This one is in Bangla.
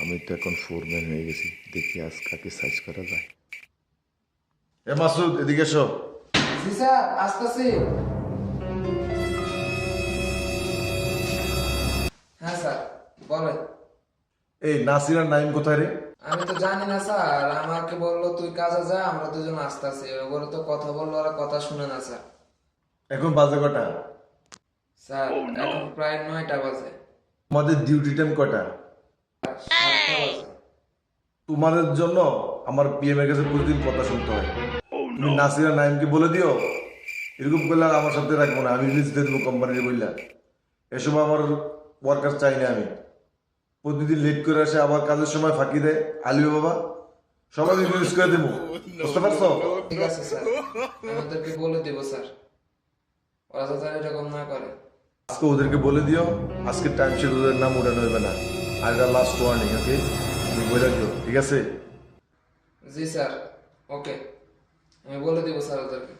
আমি তো এখন ফোরম্যান হয়ে গেছি, দেখি আজ কাকে সাইজ করা যায়। এ মাসুদ, এদিকে এসো। জি স্যার, আসতেছি। হ্যাঁ স্যার, বলেন। এই নাসির আর নাইম কোথায় রে? আমি তো জানি না স্যার, আমাকে বললো তুই কাজে যা, আমরা দুজন আসতেছি। ওরা তো কথা বললো, ওরা কথা শুনে না স্যার। এখন বাজে কটা? স্যার এখন প্রায় 9টা বাজে। তোমাদের ডিউটি টাইম কটা? 7টা বাজে। তোমাদের জন্য আমার পিএম এর কাছে প্রতিদিন কথা শুনতে হয়। তুমি নাসির আর নাইমকে বলে দিও এরকম করলে আর আমার সাথে রাখবো না, আমি রিলিজ দিয়ে দেবো কোম্পানির বললা। এসব আমার ওয়ার্কার চাই না আমি। প্রতিদিন লেট করে আসে, আবার কাজের সময় ফাঁকি দেয়। আলিও বাবা, সবাইকে রিলিজ করে দেবো, বুঝতে পারছো? ঠিক আছে স্যার, আমি ওদেরকে বলে দেবো স্যার, ওরা যাতে এরকম না করে। আজকে ওদেরকে বলে দিও আজকে টাইম শেড ওদের নাম উঠানো হইবে না। আর এটা লাস্ট ওয়ার্নিং, ওকে? তুমি বলে দিও, ঠিক আছে? জি স্যার, ওকে, আমি বলে দেবো স্যার ওদেরকে।